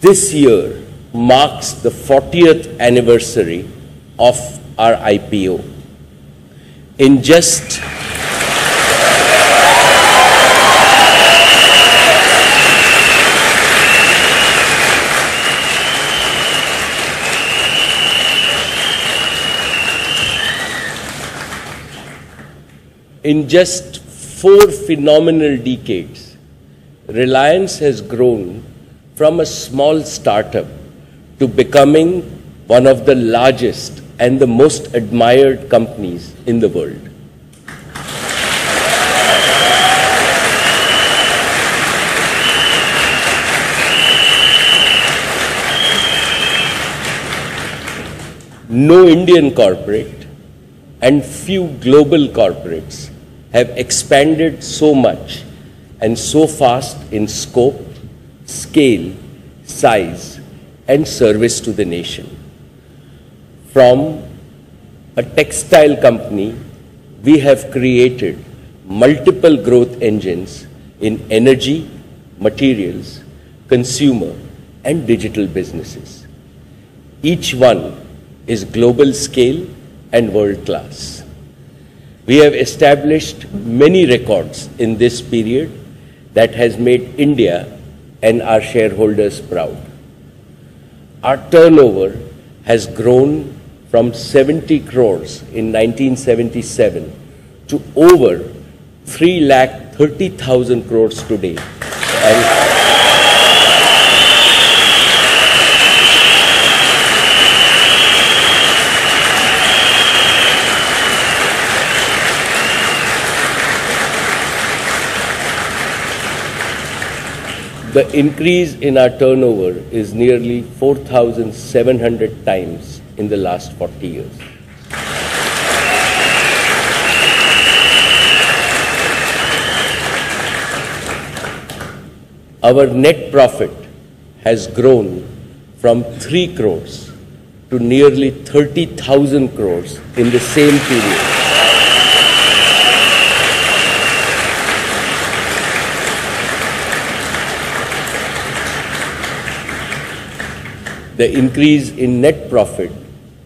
This year marks the 40th anniversary of our IPO. In just In just 4 phenomenal decades, Reliance has grown from a small startup to becoming one of the largest and the most admired companies in the world. No Indian corporate and few global corporates have expanded so much and so fast in scope, scale, size, and service to the nation. From a textile company, we have created multiple growth engines in energy, materials, consumer, and digital businesses. Each one is global scale and world class. We have established many records in this period that has made India and our shareholders proud. Our turnover has grown from 70 crores in 1977 to over 3,30,000 crores today. The increase in our turnover is nearly 4,700 times in the last 40 years. Our net profit has grown from 3 crores to nearly 30,000 crores in the same period. The increase in net profit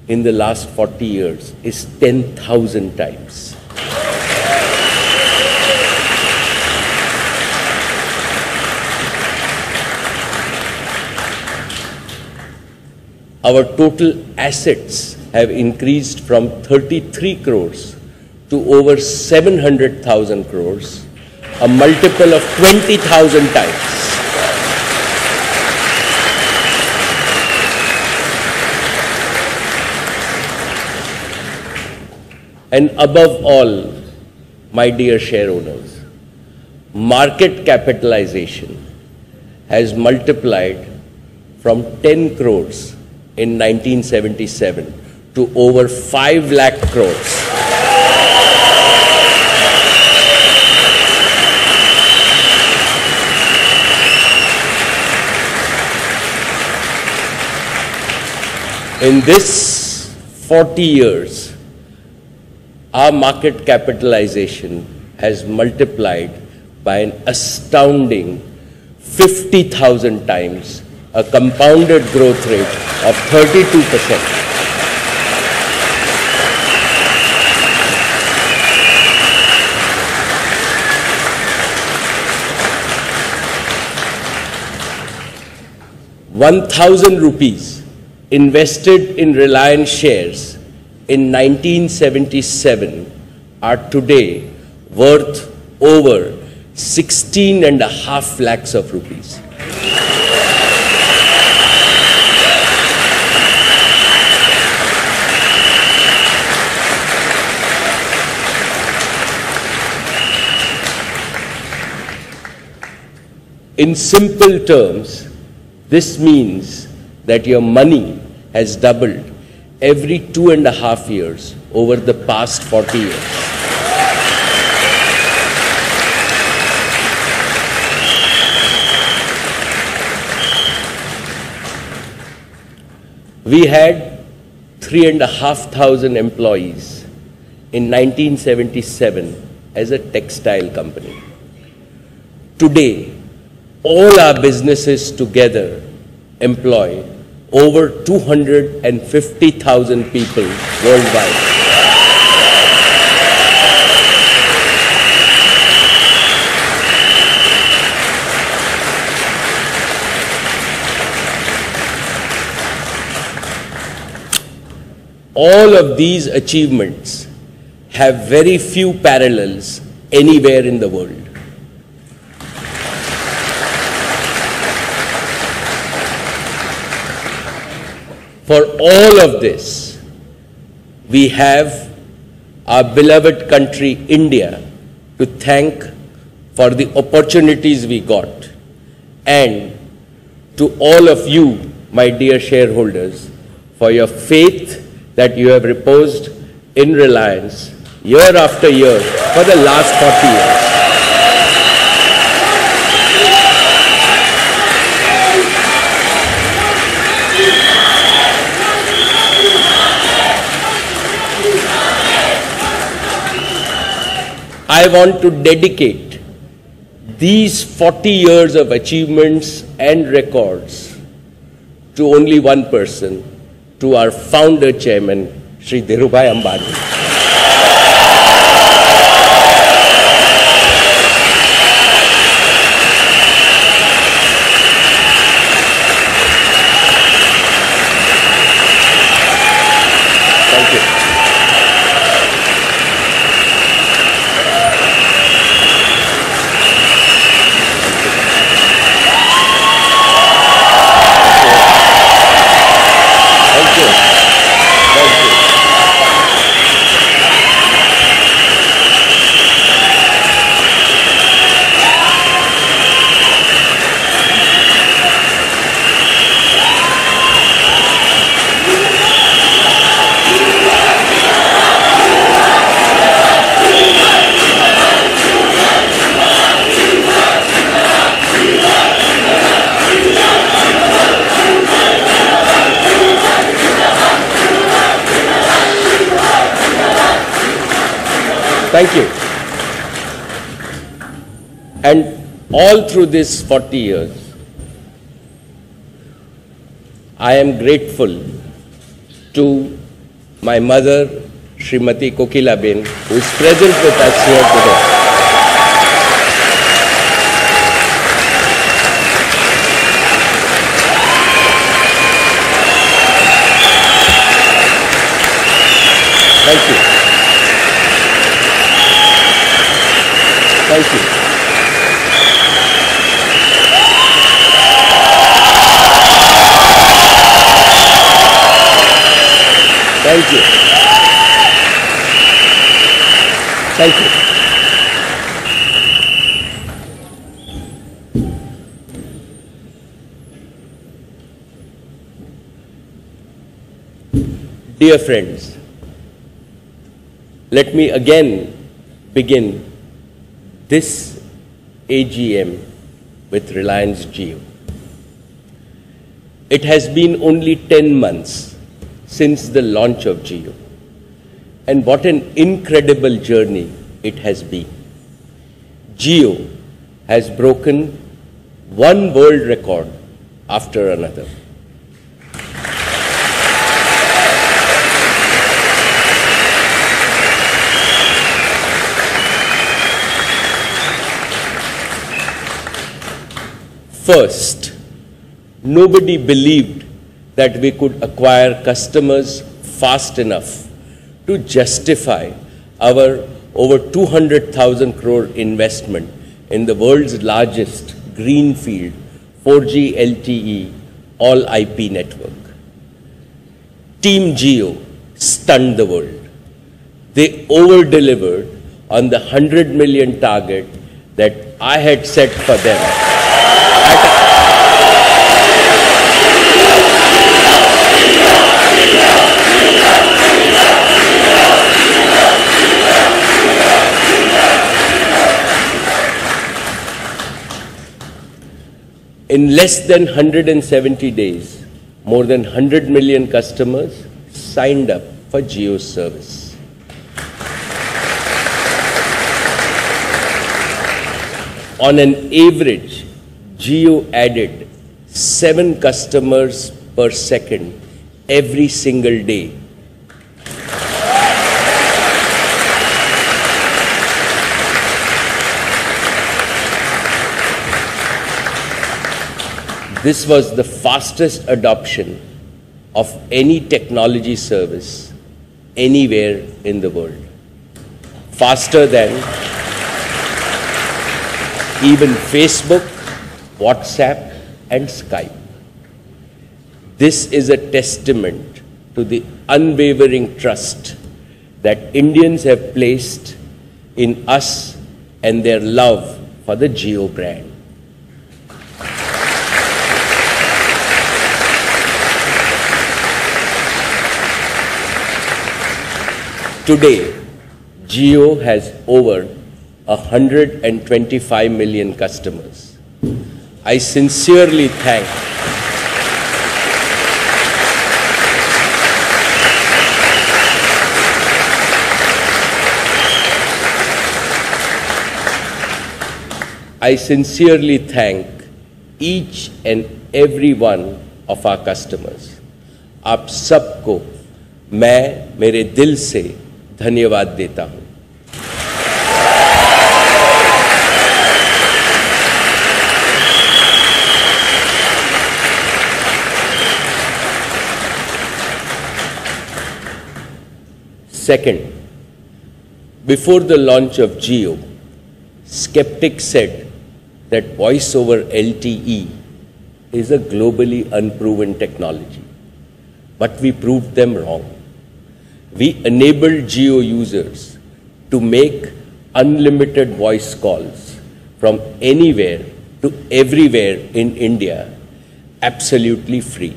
in the last 40 years is 10,000 times. Our total assets have increased from 33 crores to over 700,000 crores, a multiple of 20,000 times. And above all, my dear share owners, market capitalization has multiplied from 10 crores in 1977 to over 5 lakh crores. In this 40 years, our market capitalization has multiplied by an astounding 50,000 times, a compounded growth rate of 32%. ₹1,000 invested in Reliance shares in 1977 are today worth over 16.5 lakhs of rupees. In simple terms, this means that your money has doubled every 2.5 years over the past 40 years. We had 3,500 employees in 1977 as a textile company. Today, all our businesses together employ over 250,000 people worldwide. All of these achievements have very few parallels anywhere in the world. For all of this, we have our beloved country, India, to thank for the opportunities we got, and to all of you, my dear shareholders, for your faith that you have reposed in Reliance year after year for the last 40 years. I want to dedicate these 40 years of achievements and records to only one person, to our founder chairman, Shri Dhirubhai Ambani. Thank you. Thank you. And all through this 40 years, I am grateful to my mother, Srimati Kokilaben, who is present with us here today. Thank you. Thank you. Thank you. Thank you. Dear friends, let me again begin this AGM with Reliance Jio. It has been only 10 months since the launch of Jio, and what an incredible journey it has been. Jio has broken one world record after another. First, nobody believed that we could acquire customers fast enough to justify our over 200,000 crore investment in the world's largest greenfield 4G LTE all IP network. Team Jio stunned the world. They over-delivered on the 100 million target that I had set for them. In less than 170 days, more than 100 million customers signed up for Jio's service. On an average, Jio added 7 customers per second every single day. This was the fastest adoption of any technology service anywhere in the world. Faster than even Facebook, WhatsApp, and Skype. This is a testament to the unwavering trust that Indians have placed in us and their love for the Jio brand. Today, Jio has over 125 million customers. I sincerely thank each and every one of our customers. आप सबको मैं मेरे दिल से धन्यवाद देता हूं। Second, before the launch of Jio, skeptics said that voice over LTE is a globally unproven technology. But we proved them wrong. We enabled Jio users to make unlimited voice calls from anywhere to everywhere in India absolutely free.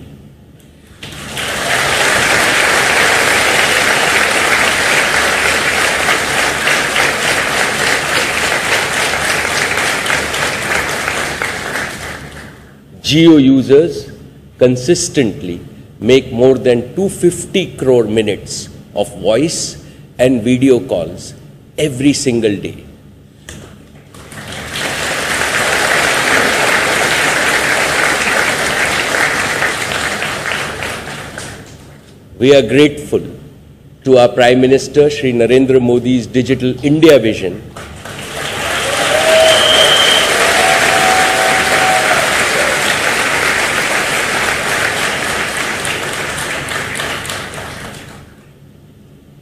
Jio users consistently make more than 250 crore minutes of voice and video calls every single day. We are grateful to our Prime Minister Shri Narendra Modi's Digital India vision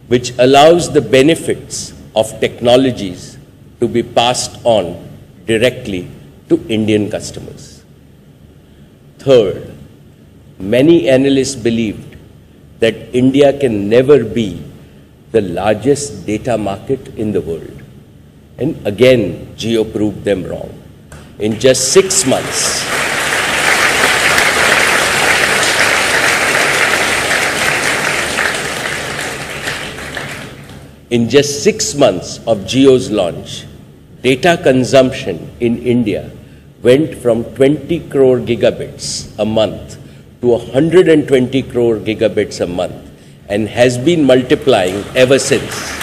which allows the benefits of technologies to be passed on directly to Indian customers. Third, many analysts believed that India can never be the largest data market in the world. And again, Jio proved them wrong. In just 6 months, of Jio's launch, data consumption in India went from 20 crore gigabits a month to 120 crore gigabits a month and has been multiplying ever since.